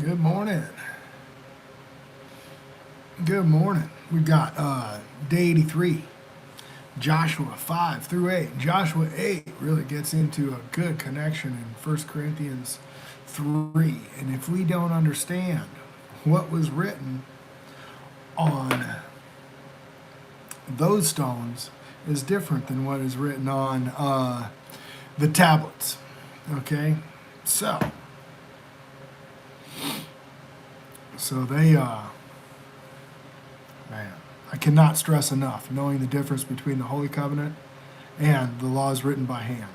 Good morning. Good morning. We've got day 83, Joshua 5 through 8. Joshua 8 really gets into a good connection in 1 Corinthians 3. And if we don't understand what was written on those stones is different than what is written on the tablets. Okay? So they, man, I cannot stress enough knowing the difference between the Holy Covenant and the laws written by hand.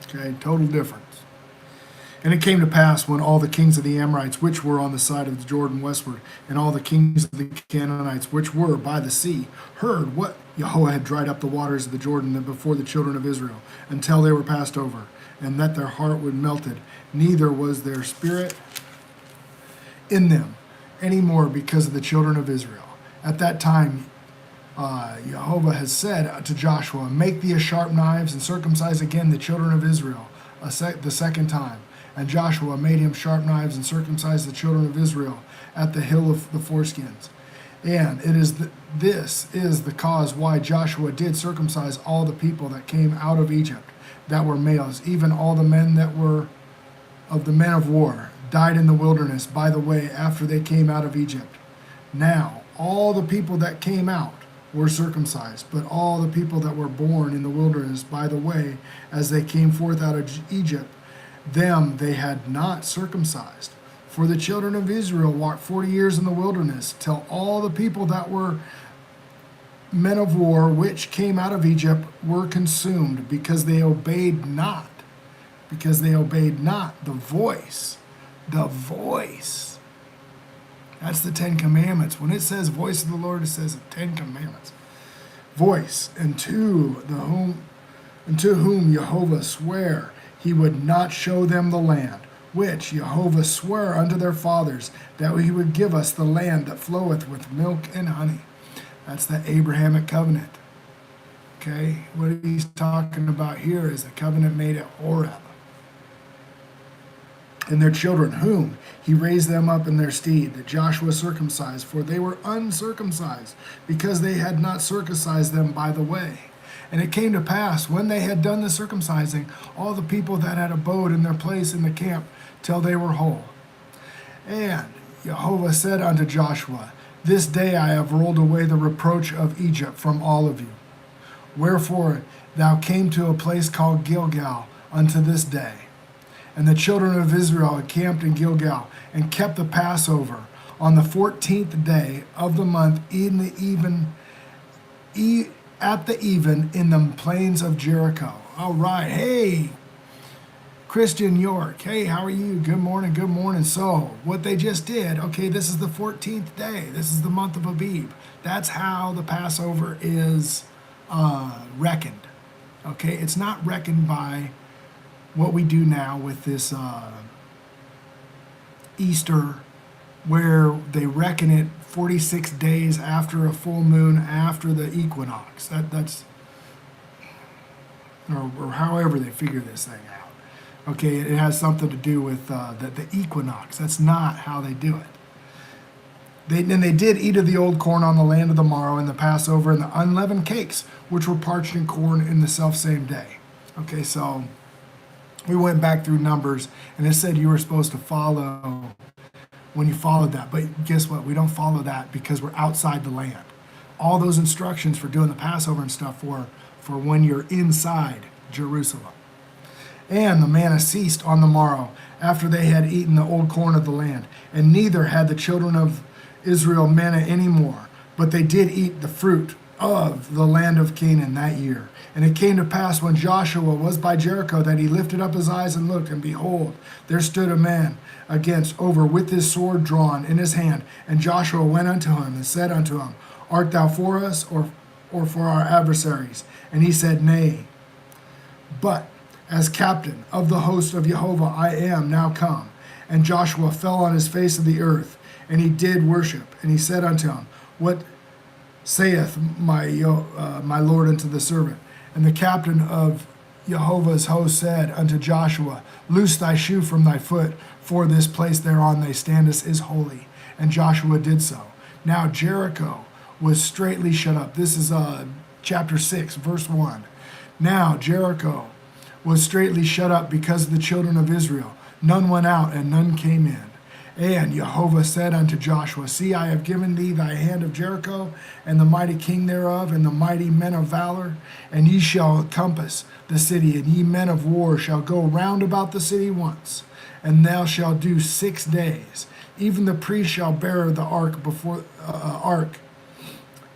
Okay, total difference. And it came to pass when all the kings of the Amorites, which were on the side of the Jordan westward, and all the kings of the Canaanites, which were by the sea, heard what Yahweh had dried up the waters of the Jordan before the children of Israel, until they were passed over, and that their heart was melted, neither was their spirit in them any more because of the children of Israel. At that time, Jehovah has said to Joshua, make thee a sharp knives and circumcise again the children of Israel the second time. And Joshua made him sharp knives and circumcised the children of Israel at the hill of the foreskins. And this is the cause why Joshua did circumcise all the people that came out of Egypt that were males, even all the men that were of the men of war, died in the wilderness by the way after they came out of Egypt. Now, all the people that came out were circumcised, but all the people that were born in the wilderness by the way as they came forth out of Egypt, them they had not circumcised. For the children of Israel walked 40 years in the wilderness, till all the people that were men of war which came out of Egypt were consumed, because they obeyed not the voice. The voice. That's the Ten Commandments. When it says voice of the Lord, it says the Ten Commandments. Voice, and to whom Jehovah sware he would not show them the land, which Jehovah sware unto their fathers, that he would give us the land that floweth with milk and honey. That's the Abrahamic covenant. Okay? What he's talking about here is the covenant made at Horeb. And their children, whom he raised them up in their stead, that Joshua circumcised, for they were uncircumcised, because they had not circumcised them by the way. And it came to pass, when they had done the circumcising, all the people that had abode in their place in the camp, till they were whole. And Jehovah said unto Joshua, this day I have rolled away the reproach of Egypt from all of you. Wherefore thou came to a place called Gilgal unto this day. And the children of Israel encamped in Gilgal, and kept the Passover on the 14th day of the month at the even in the plains of Jericho. All right. Hey, Christian York. Hey, how are you? Good morning. Good morning. So what they just did, okay, this is the 14th day. This is the month of Abib. That's how the Passover is reckoned. Okay, it's not reckoned by what we do now with this Easter, where they reckon it 46 days after a full moon, after the equinox. That's or however they figure this thing out. Okay, it has something to do with the equinox. That's not how they do it. They did eat of the old corn on the land of the morrow, and the Passover, and the unleavened cakes, which were parched in corn in the selfsame day. Okay, so we went back through Numbers, and it said you were supposed to follow when you followed that. But guess what? We don't follow that because we're outside the land. All those instructions for doing the Passover and stuff for when you're inside Jerusalem. And the manna ceased on the morrow, after they had eaten the old corn of the land. And neither had the children of Israel manna any more, but they did eat the fruit of the land of Canaan that year. And it came to pass, when Joshua was by Jericho, that he lifted up his eyes and looked, and behold, there stood a man over with his sword drawn in his hand. And Joshua went unto him and said unto him, art thou for us, or for our adversaries? And he said, nay, but as captain of the host of Jehovah I am now come. And Joshua fell on his face of the earth, and he did worship. And he said unto him, what saith my Lord unto the servant? And the captain of Jehovah's host said unto Joshua, loose thy shoe from thy foot, for this place thereon they standeth is holy. And Joshua did so. Now Jericho was straitly shut up. This is chapter 6, verse 1. Now Jericho was straitly shut up because of the children of Israel. None went out and none came in. And Jehovah said unto Joshua, See, I have given thee thy hand of Jericho, and the mighty king thereof, and the mighty men of valor, and ye shall compass the city, and ye men of war shall go round about the city once, and thou shalt do 6 days. Even the priest shall bear the ark before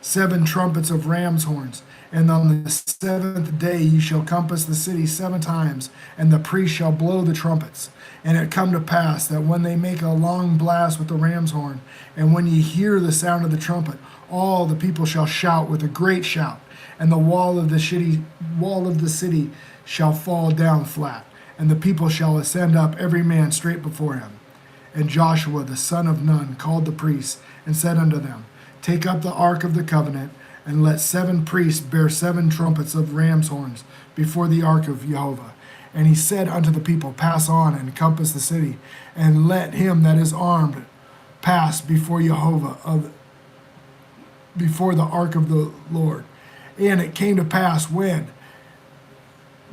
7 trumpets of ram's horns. And on the 7th day ye shall compass the city 7 times, and the priest shall blow the trumpets. And it come to pass that when they make a long blast with the ram's horn, and when ye hear the sound of the trumpet, all the people shall shout with a great shout, and the wall of the city shall fall down flat, and the people shall ascend up every man straight before him. And Joshua the son of Nun called the priests, and said unto them, Take up the ark of the covenant, and let 7 priests bear 7 trumpets of ram's horns before the ark of Jehovah. And he said unto the people, Pass on and compass the city, and let him that is armed pass before Jehovah before the ark of the Lord. And it came to pass when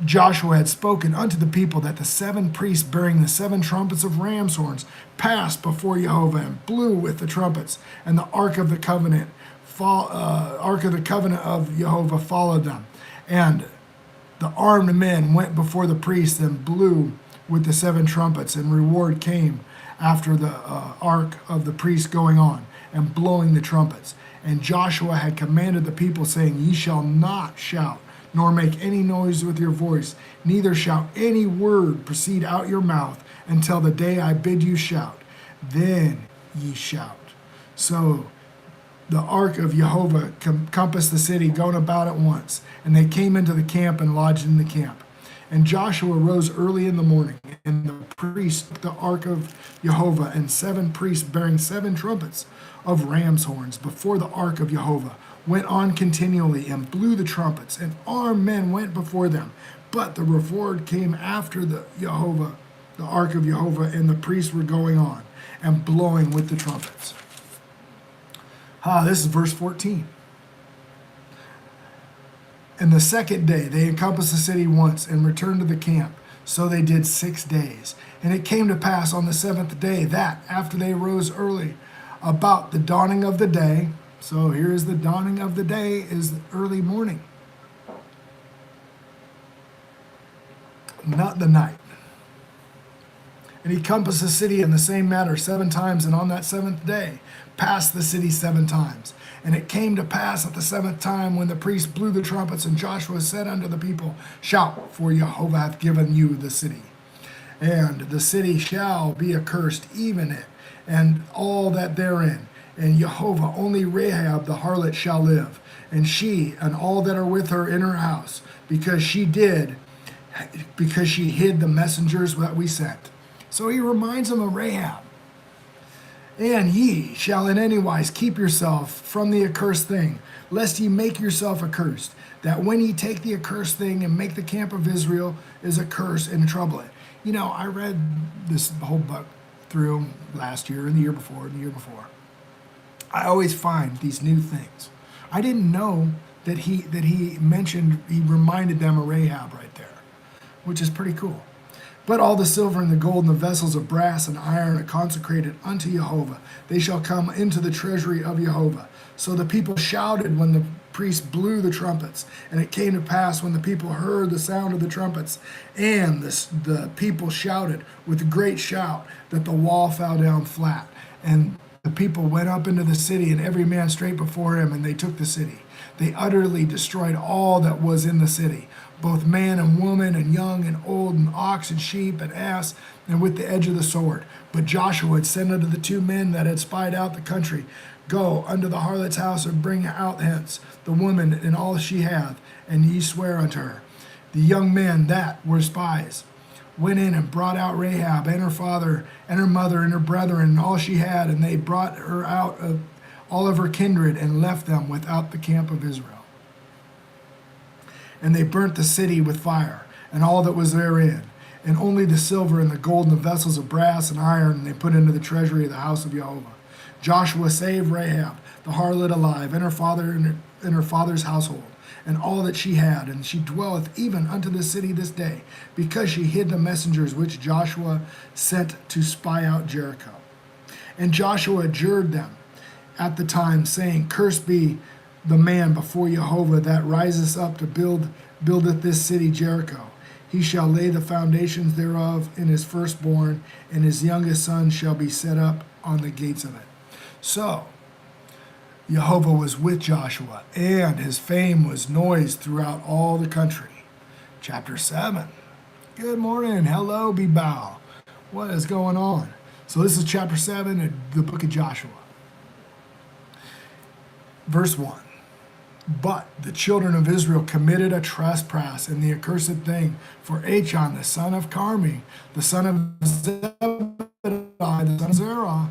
Joshua had spoken unto the people that the 7 priests bearing the 7 trumpets of ram's horns passed before Jehovah and blew with the trumpets, and the ark of the covenant of Jehovah followed them. And the armed men went before the priests and blew with the 7 trumpets, and reward came after the ark of the priests going on and blowing the trumpets. And Joshua had commanded the people, saying, Ye shall not shout, nor make any noise with your voice, neither shall any word proceed out your mouth until the day I bid you shout. Then ye shout. So the ark of Jehovah compassed the city, going about at once. And they came into the camp and lodged in the camp. And Joshua rose early in the morning, and the priests took the ark of Jehovah, and 7 priests bearing 7 trumpets of ram's horns before the ark of Jehovah went on continually and blew the trumpets, and armed men went before them. But the reward came after the ark of Jehovah, and the priests were going on and blowing with the trumpets. This is verse 14. And the 2nd day they encompassed the city once and returned to the camp. So they did 6 days. And it came to pass on the 7th day that, after they rose early, about the dawning of the day, so here is the dawning of the day, is the early morning, not the night. And he compassed the city in the same manner 7 times, and on that 7th day passed the city 7 times. And it came to pass at the 7th time, when the priests blew the trumpets, and Joshua said unto the people, Shout, for Jehovah hath given you the city. And the city shall be accursed, even it, and all that therein. And Jehovah, only Rahab the harlot shall live, and she and all that are with her in her house, because she hid the messengers that we sent. So he reminds them of Rahab. And ye shall in any wise keep yourself from the accursed thing, lest ye make yourself accursed, that when ye take the accursed thing and make the camp of Israel is accursed and trouble it. You know, I read this whole book through last year and the year before and the year before. I always find these new things. I didn't know that he reminded them of Rahab right there, which is pretty cool. But all the silver and the gold and the vessels of brass and iron are consecrated unto Jehovah. They shall come into the treasury of Jehovah. So the people shouted when the priests blew the trumpets. And it came to pass when the people heard the sound of the trumpets, and the people shouted with a great shout, that the wall fell down flat. And the people went up into the city, and every man straight before him, and they took the city. They utterly destroyed all that was in the city, both man and woman, and young and old, and ox and sheep and ass, and with the edge of the sword. But Joshua had said unto the 2 men that had spied out the country, Go unto the harlot's house, and bring out hence the woman and all she hath, and ye swear unto her. The young men that were spies went in and brought out Rahab and her father and her mother and her brethren and all she had, and they brought her out of all of her kindred, and left them without the camp of Israel. And they burnt the city with fire, and all that was therein, and only the silver and the gold and the vessels of brass and iron they put into the treasury of the house of Jehovah. Joshua saved Rahab, the harlot, alive, and her father and her father's household, and all that she had, and she dwelleth even unto the city this day, because she hid the messengers which Joshua sent to spy out Jericho. And Joshua adjured them at the time, saying, Cursed be the man before Jehovah that riseth up to buildeth this city Jericho. He shall lay the foundations thereof in his firstborn, and his youngest son shall be set up on the gates of it. So, Jehovah was with Joshua, and his fame was noised throughout all the country. Chapter 7. Good morning. Hello, Bibal. What is going on? So this is chapter 7 of the book of Joshua. Verse 1. But the children of Israel committed a trespass in the accursed thing, for Achan, the son of Carmi, the son of Zebediah, the son of Zerah,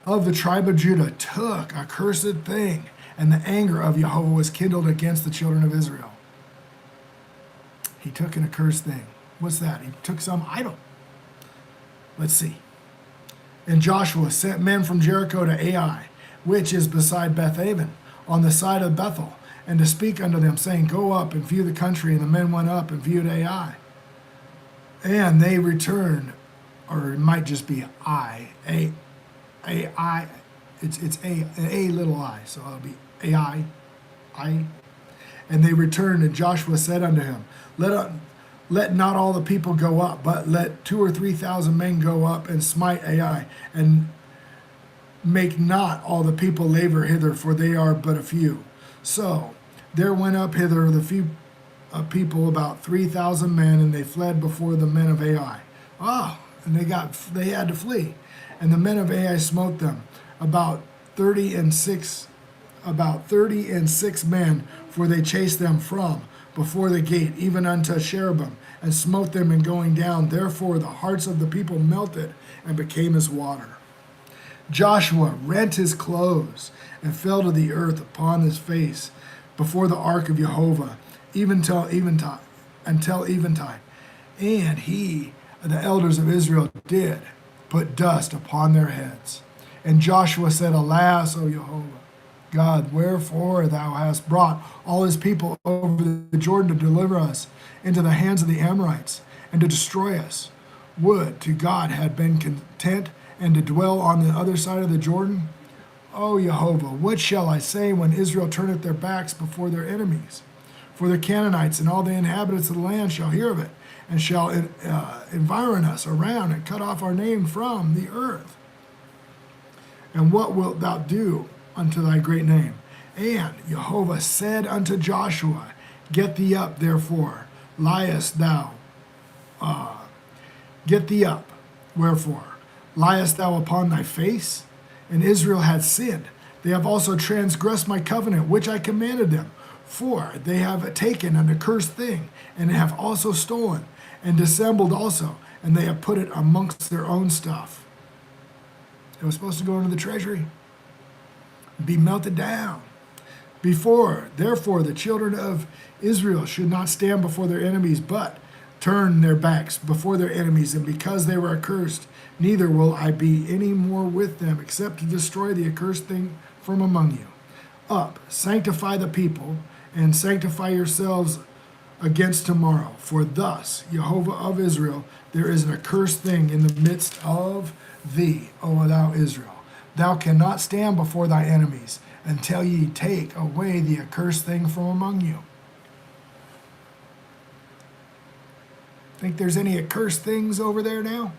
of the tribe of Judah, took a cursed thing, and the anger of Jehovah was kindled against the children of Israel. He took an accursed thing. What's that? He took some idol. Let's see. And Joshua sent men from Jericho to Ai, which is beside Bethaven, on the side of Bethel, and to speak unto them, saying, Go up and view the country. And the men went up and viewed Ai. And they returned, or it might just be it's a little I, so it'll be Ai. And they returned, and Joshua said unto him, Let not all the people go up, but let 2,000 or 3,000 men go up and smite Ai, and make not all the people labor hither, for they are but a few. So there went up hither the few people, about 3,000 men, and they fled before the men of Ai. And they had to flee. And the men of Ai smote them, about 30 and 6 men, for they chased them from before the gate, even unto Cherubim, and smote them in going down. Therefore the hearts of the people melted and became as water. Joshua rent his clothes and fell to the earth upon his face before the ark of Jehovah, until eventide. And he, the elders of Israel, did put dust upon their heads. And Joshua said, Alas, O Jehovah, God, wherefore thou hast brought all his people over the Jordan to deliver us into the hands of the Amorites, and to destroy us. Would to God had been content and to dwell on the other side of the Jordan. O Jehovah, what shall I say when Israel turneth their backs before their enemies? For the Canaanites and all the inhabitants of the land shall hear of it, and shall environ us around, and cut off our name from the earth. And what wilt thou do unto thy great name? And Jehovah said unto Joshua, Get thee up, therefore, get thee up, wherefore liest thou upon thy face? And Israel hath sinned. They have also transgressed my covenant, which I commanded them. For they have taken an accursed thing, and have also stolen, and dissembled also, and they have put it amongst their own stuff. It was supposed to go into the treasury, be melted down. Therefore, the children of Israel should not stand before their enemies, but turn their backs before their enemies, and because they were accursed, neither will I be any more with them, except to destroy the accursed thing from among you. Up, sanctify the people, and sanctify yourselves against tomorrow. For thus, Jehovah of Israel, there is an accursed thing in the midst of thee, O thou Israel. Thou cannot stand before thy enemies until ye take away the accursed thing from among you. Think there's any accursed things over there now?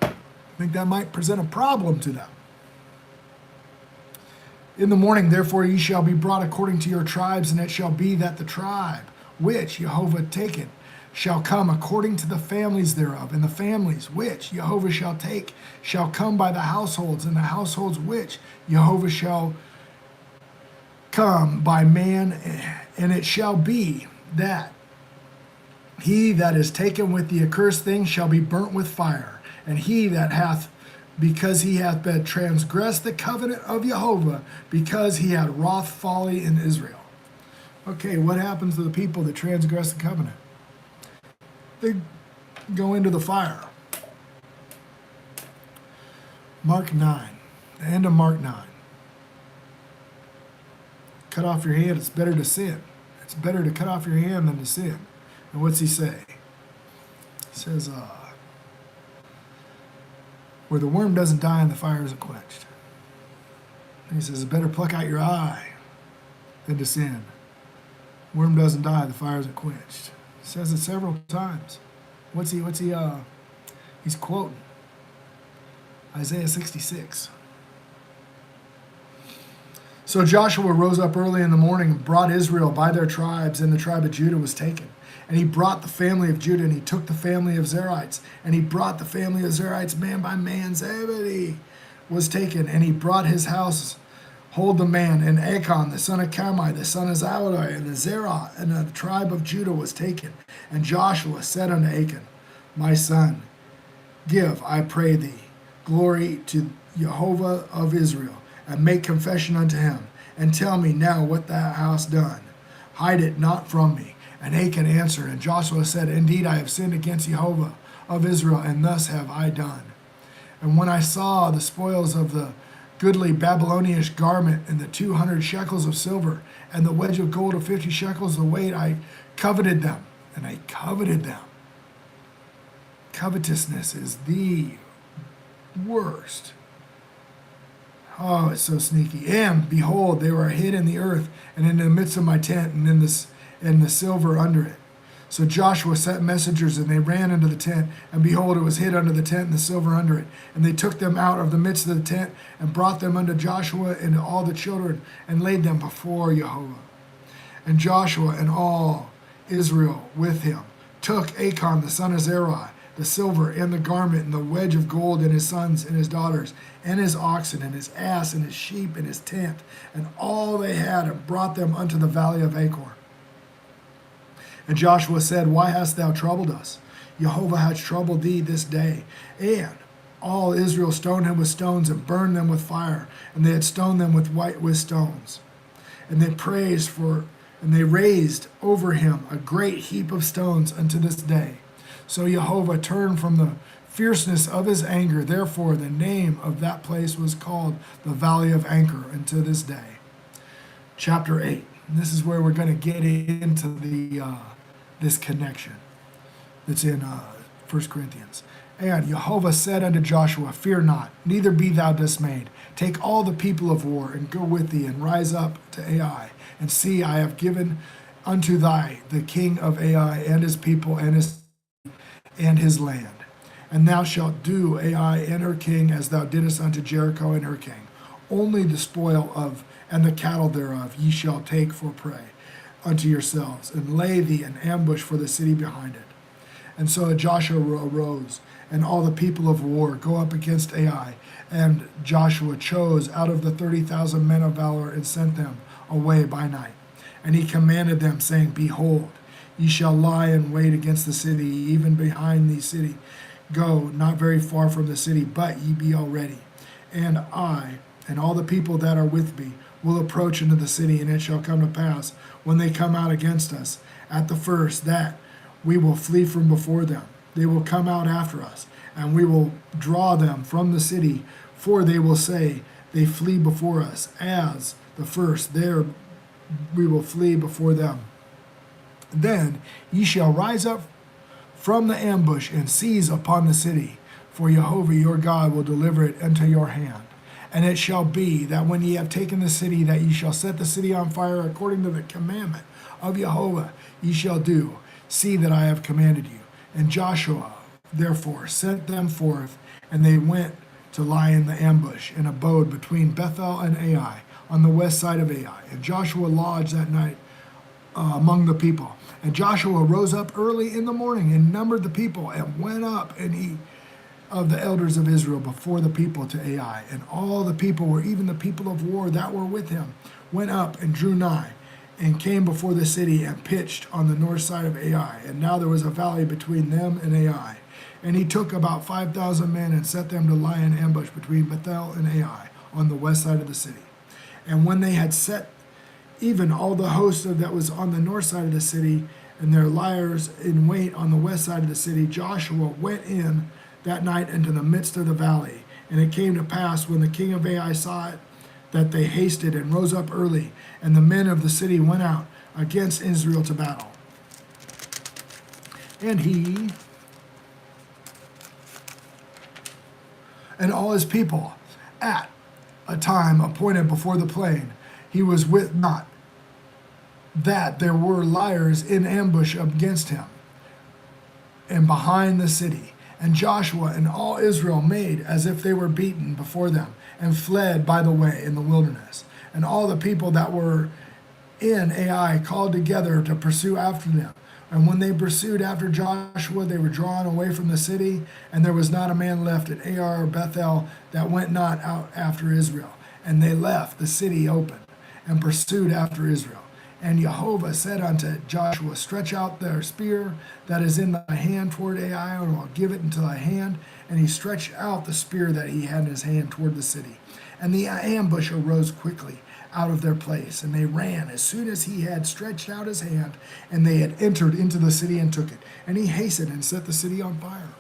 I think that might present a problem to them. In the morning, therefore, ye shall be brought according to your tribes, and it shall be that the tribe which Jehovah taketh shall come according to the families thereof, and the families which Jehovah shall take shall come by the households, and the households which Jehovah shall come by man. And it shall be that he that is taken with the accursed thing shall be burnt with fire, and he that hath, because he hath been transgressed the covenant of Jehovah, because he had wrought folly in Israel. Okay, what happens to the people that transgress the covenant? They go into the fire. Mark 9, the end of Mark 9. Cut off your hand, it's better to sin. It's better to cut off your hand than to sin. And what's he say? He says, where the worm doesn't die and the fire isn't quenched. And he says, it's better pluck out your eye than to sin. Worm doesn't die, the fire isn't quenched. He says it several times. He's quoting Isaiah 66. So Joshua rose up early in the morning and brought Israel by their tribes, and the tribe of Judah was taken. And he brought the family of Judah, and he took the family of Zerites, and he brought the family of Zerites man by man. Zebedee was taken, and he brought his house, hold the man, and Achan, the son of Carmi, the son of Zawadi, and the Zerah, and the tribe of Judah was taken. And Joshua said unto Achan, my son, give, I pray thee, glory to Jehovah of Israel, and make confession unto him, and tell me now what thou hast done. Hide it not from me. And Achan answered, and Joshua said, indeed, I have sinned against Jehovah of Israel, and thus have I done. And when I saw the spoils of the goodly Babylonish garment, and the 200 shekels of silver, and the wedge of gold of 50 shekels the weight, I coveted them, and I coveted them. Covetousness is the worst. Oh, it's so sneaky. And behold, they were hid in the earth, and in the midst of my tent, and in the silver under it. So Joshua sent messengers, and they ran into the tent, and behold, it was hid under the tent, and the silver under it. And they took them out of the midst of the tent, and brought them unto Joshua and all the children, and laid them before Jehovah. And Joshua and all Israel with him took Achan the son of Zerah, the silver and the garment and the wedge of gold, and his sons and his daughters, and his oxen and his ass and his sheep and his tent, and all they had, and brought them unto the valley of Achor. And Joshua said, why hast thou troubled us? Jehovah hath troubled thee this day. And all Israel stoned him with stones, and burned them with fire, and they had stoned them with stones. And they raised over him a great heap of stones unto this day. So Jehovah turned from the fierceness of his anger. Therefore, the name of that place was called the Valley of Achor unto this day. Chapter 8. And this is where we're going to get into this connection that's in 1 Corinthians. And Jehovah said unto Joshua, fear not, neither be thou dismayed. Take all the people of war, and go with thee, and rise up to Ai. And see, I have given unto thee the king of Ai, and his people, and his land. And thou shalt do Ai and her king as thou didst unto Jericho and her king. Only the spoil of and the cattle thereof ye shall take for prey unto yourselves, and lay thee an ambush for the city behind it. And so Joshua arose, and all the people of war go up against Ai. And Joshua chose out of the 30,000 men of valor, and sent them away by night. And he commanded them, saying, behold, ye shall lie in wait against the city, even behind the city. Go not very far from the city, but ye be all ready. And I, and all the people that are with me, will approach into the city, and it shall come to pass, when they come out against us, at the first, that we will flee from before them. They will come out after us, and we will draw them from the city, for they will say, they flee before us. As the first, there we will flee before them. Then ye shall rise up from the ambush, and seize upon the city, for Jehovah your God will deliver it into your hand. And it shall be that when ye have taken the city, that ye shall set the city on fire according to the commandment of Jehovah ye shall do. See that I have commanded you. And Joshua therefore sent them forth, and they went to lie in the ambush, and abode between Bethel and Ai, on the west side of Ai. And Joshua lodged that night among the people. And Joshua rose up early in the morning, and numbered the people, and went up, and he of the elders of Israel before the people to Ai. And all the people were, even the people of war that were with him, went up and drew nigh, and came before the city, and pitched on the north side of Ai. And now there was a valley between them and Ai. And he took about 5,000 men, and set them to lie in ambush between Bethel and Ai, on the west side of the city. And when they had set even all the host of that was on the north side of the city, and their liers in wait on the west side of the city, Joshua went in that night into the midst of the valley. And it came to pass, when the king of Ai saw it, that they hasted and rose up early, and the men of the city went out against Israel to battle. And he and all his people, at a time appointed before the plain, he was with not, that there were liers in ambush against him, and behind the city. And Joshua and all Israel made as if they were beaten before them, and fled by the way in the wilderness. And all the people that were in Ai called together to pursue after them. And when they pursued after Joshua, they were drawn away from the city, and there was not a man left at Ar or Bethel that went not out after Israel. And they left the city open, and pursued after Israel. And Jehovah said unto Joshua, stretch out their spear that is in thy hand toward Ai, and I'll give it into thy hand. And he stretched out the spear that he had in his hand toward the city. And the ambush arose quickly out of their place, and they ran as soon as he had stretched out his hand, and they had entered into the city and took it. And he hastened and set the city on fire.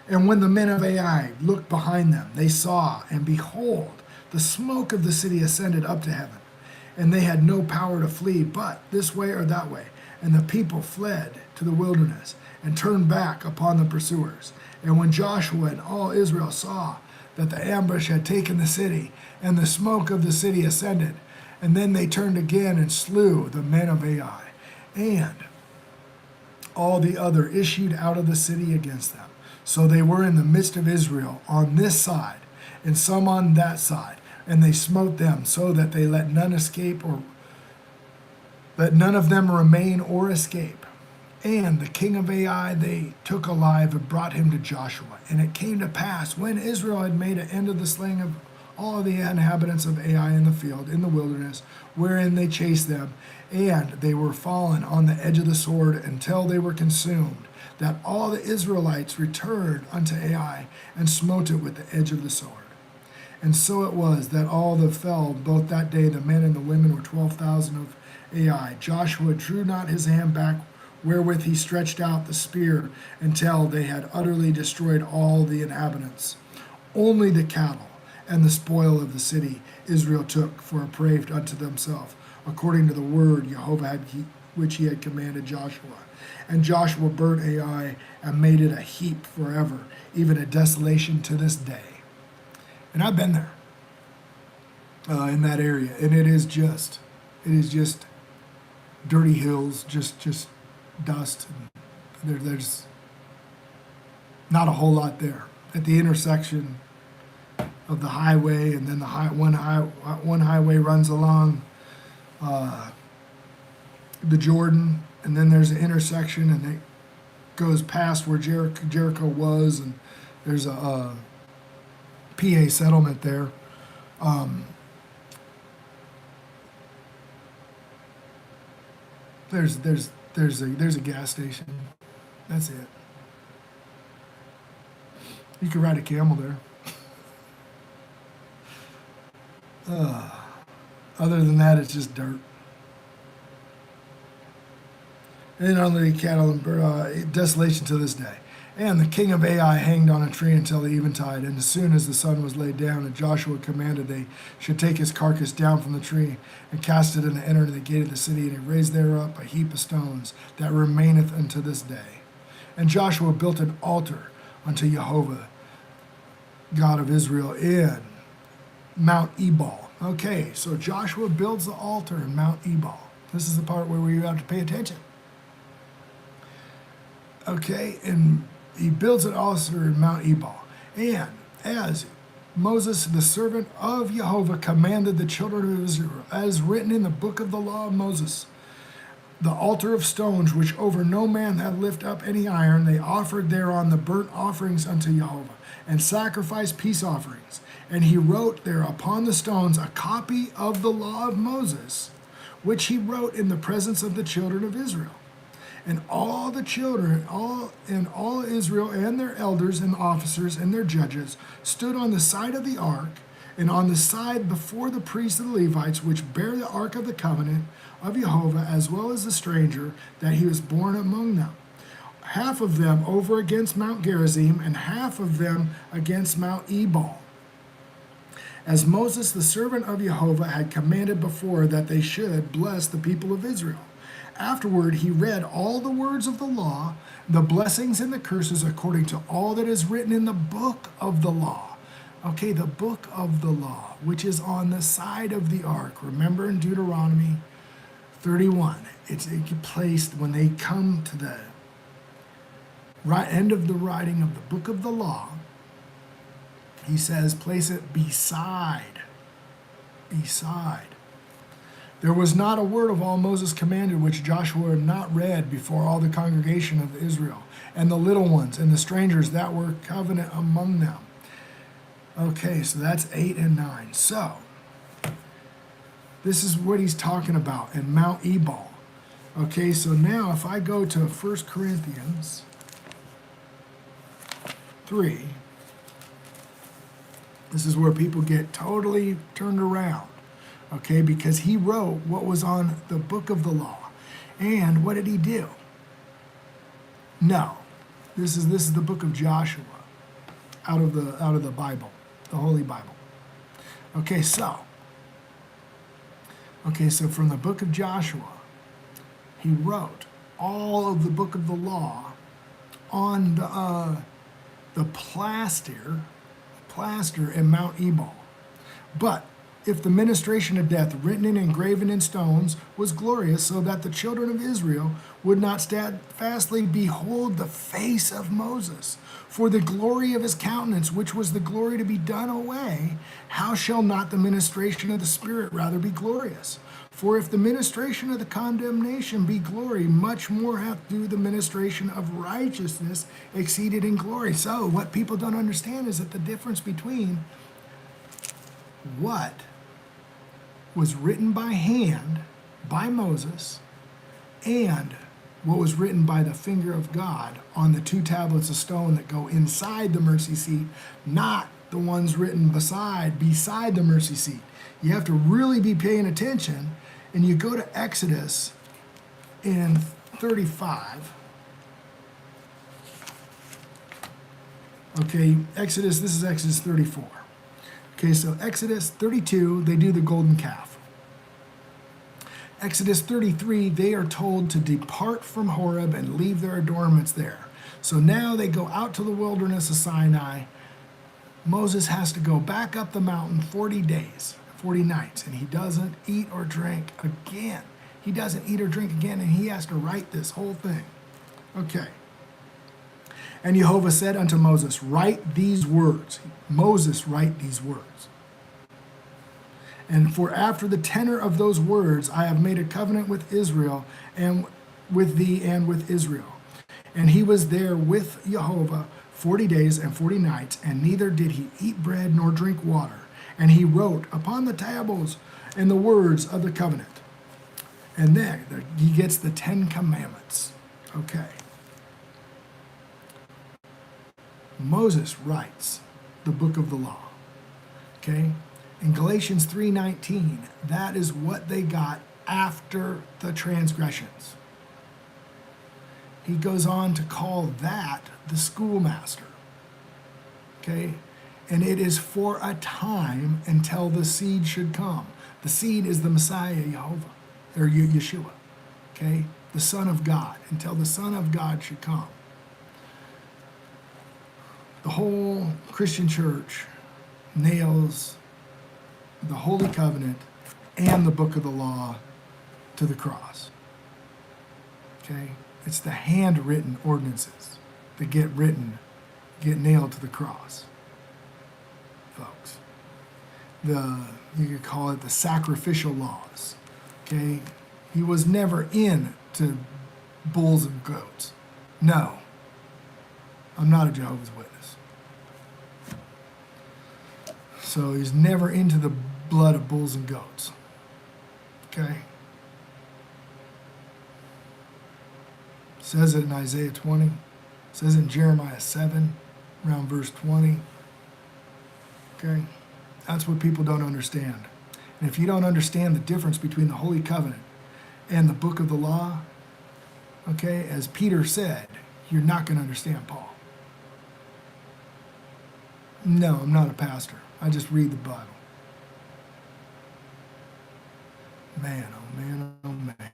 And when the men of Ai looked behind them, they saw, and behold, the smoke of the city ascended up to heaven. And they had no power to flee, but this way or that way. And the people fled to the wilderness, and turned back upon the pursuers. And when Joshua and all Israel saw that the ambush had taken the city, and the smoke of the city ascended, and then they turned again and slew the men of Ai. And all the other issued out of the city against them. So they were in the midst of Israel on this side, and some on that side. And they smote them, so that they let none escape, or let none of them remain or escape. And the king of Ai they took alive, and brought him to Joshua. And it came to pass, when Israel had made an end of the slaying of all the inhabitants of Ai in the field, in the wilderness, wherein they chased them, and they were fallen on the edge of the sword until they were consumed, that all the Israelites returned unto Ai, and smote it with the edge of the sword. And so it was that all that fell, both that day, the men and the women, were 12,000 of Ai. Joshua drew not his hand back, wherewith he stretched out the spear, until they had utterly destroyed all the inhabitants. Only the cattle and the spoil of the city Israel took for a prey unto themselves, according to the word Jehovah had which he had commanded Joshua. And Joshua burnt Ai, and made it a heap forever, even a desolation to this day. And I've been there, in that area, and it is just dirty hills, just dust. And there's not a whole lot there. At the intersection of the highway, and then one highway runs along the Jordan, and then there's an intersection, and it goes past where Jericho was, and there's a PA settlement there. There's a gas station. That's it. You could ride a camel there. Other than that, it's just dirt. And only cattle and desolation to this day. And the king of Ai hanged on a tree until the eventide. And as soon as the sun was laid down, and Joshua commanded they should take his carcass down from the tree, and cast it in the enter the gate of the city, and he raised thereup a heap of stones that remaineth unto this day. And Joshua built an altar unto Jehovah, God of Israel, in Mount Ebal. Okay, so Joshua builds the altar in Mount Ebal. This is the part where we have to pay attention. Okay, and he builds an altar in Mount Ebal. And as Moses, the servant of Jehovah, commanded the children of Israel, as written in the book of the law of Moses, the altar of stones, which over no man had lift up any iron, they offered thereon the burnt offerings unto Jehovah, and sacrificed peace offerings. And he wrote there upon the stones a copy of the law of Moses, which he wrote in the presence of the children of Israel. And all the children, all Israel, and their elders and officers and their judges stood on the side of the ark, And on the side before the priests and the Levites, which bear the ark of the covenant of Jehovah, as well as the stranger, that he was born among them. Half of them over against Mount Gerizim, and half of them against Mount Ebal, as Moses, the servant of Jehovah, had commanded before, that they should bless the people of Israel. Afterward, he read all the words of the law, the blessings and the curses, according to all that is written in the book of the law. Okay, the book of the law, which is on the side of the ark. Remember in Deuteronomy 31, it's placed when they come to the end of the writing of the book of the law. He says, place it beside. There was not a word of all Moses commanded which Joshua had not read before all the congregation of Israel, and the little ones and the strangers that were covenant among them. Okay, so that's 8 and 9. So, this is what he's talking about in Mount Ebal. Okay, so now if I go to 1 Corinthians 3, this is where people get totally turned around. Okay, because he wrote what was on the book of the law. And what did he do? No. This is the book of Joshua out of the Bible, the Holy Bible. Okay, so from the book of Joshua, he wrote all of the book of the law on the plaster in Mount Ebal. But if the ministration of death, written and engraven in stones, was glorious, so that the children of Israel would not steadfastly behold the face of Moses, for the glory of his countenance, which was the glory to be done away, how shall not the ministration of the Spirit rather be glorious? For if the ministration of the condemnation be glory, much more hath do the ministration of righteousness exceeded in glory. So what people don't understand is that the difference between what was written by hand by Moses and what was written by the finger of God on the 2 tablets of stone that go inside the mercy seat, not the ones written beside the mercy seat. You have to really be paying attention, and you go to Exodus in 35. Okay, this is Exodus 34. Okay, so Exodus 32, they do the golden calf. Exodus 33, they are told to depart from Horeb and leave their adornments there. So now they go out to the wilderness of Sinai. Moses has to go back up the mountain 40 days, 40 nights, and he doesn't eat or drink again. And he has to write this whole thing. Okay. And Jehovah said unto Moses, write these words. Moses, write these words. And for after the tenor of those words, I have made a covenant with Israel, and with thee and with Israel. And he was there with Jehovah 40 days and 40 nights, and neither did he eat bread nor drink water. And he wrote upon the tables in the words of the covenant. And then he gets the 10 commandments. Okay. Moses writes the book of the law. Okay? In Galatians 3:19, that is what they got after the transgressions. He goes on to call that the schoolmaster. Okay? And it is for a time until the seed should come. The seed is the Messiah, Jehovah, or Yeshua. Okay? The Son of God, until the Son of God should come. The whole Christian church nails the Holy Covenant and the book of the law to the cross. Okay? It's the handwritten ordinances that get nailed to the cross, folks. You could call it the sacrificial laws. Okay? He was never into bulls and goats. No. I'm not a Jehovah's Witness. So he's never into the blood of bulls and goats. Okay? Says it in Isaiah 20. Says it in Jeremiah 7, around verse 20. Okay? That's what people don't understand. And if you don't understand the difference between the Holy Covenant and the book of the law, okay, as Peter said, you're not going to understand Paul. No, I'm not a pastor. I just read the Bible. Man, oh man, oh man.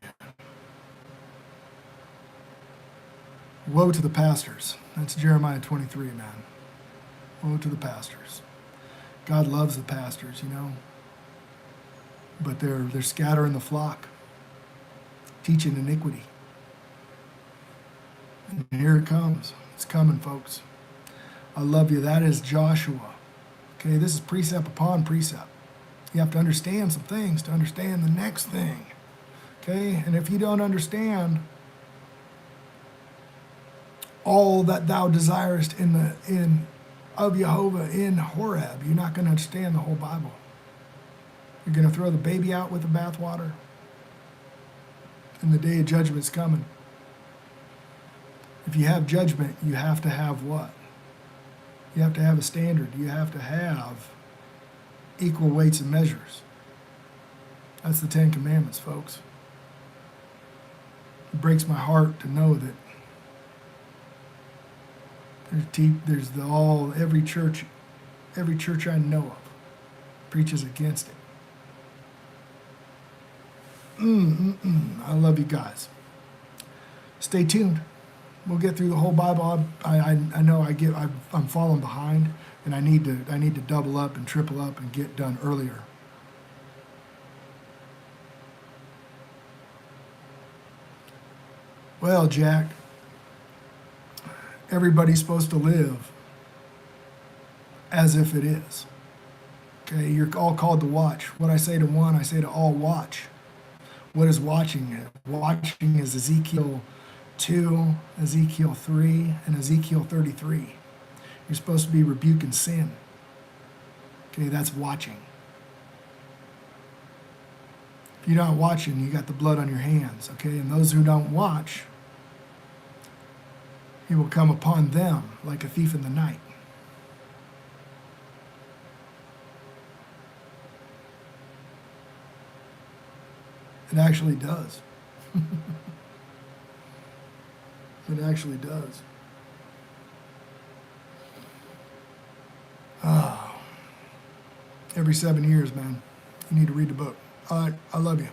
Woe to the pastors. That's Jeremiah 23, man. Woe to the pastors. God loves the pastors, you know. But they're scattering the flock, teaching iniquity. And here it comes. It's coming, folks. I love you. That is Joshua. Okay, this is precept upon precept. You have to understand some things to understand the next thing. Okay, and if you don't understand all that thou desirest of Jehovah in Horeb, you're not going to understand the whole Bible. You're going to throw the baby out with the bathwater, and the day of judgment's coming. If you have judgment, you have to have what? You have to have a standard. You have to have equal weights and measures. That's the Ten Commandments, folks. It breaks my heart to know that every church I know of preaches against it. I love you guys. Stay tuned. We'll get through the whole Bible. I know I'm falling behind, and I need to double up and triple up and get done earlier. Well, Jack, everybody's supposed to live as if it is. Okay, you're all called to watch. What I say to one, I say to all, watch. What is watching? Watching is Ezekiel 2, Ezekiel 3, and Ezekiel 33. You're supposed to be rebuking sin. Okay, that's watching. If you're not watching, you got the blood on your hands. Okay, and those who don't watch, he will come upon them like a thief in the night. It actually does. It actually does. Every 7 years, man, you need to read the book. All right, I love you.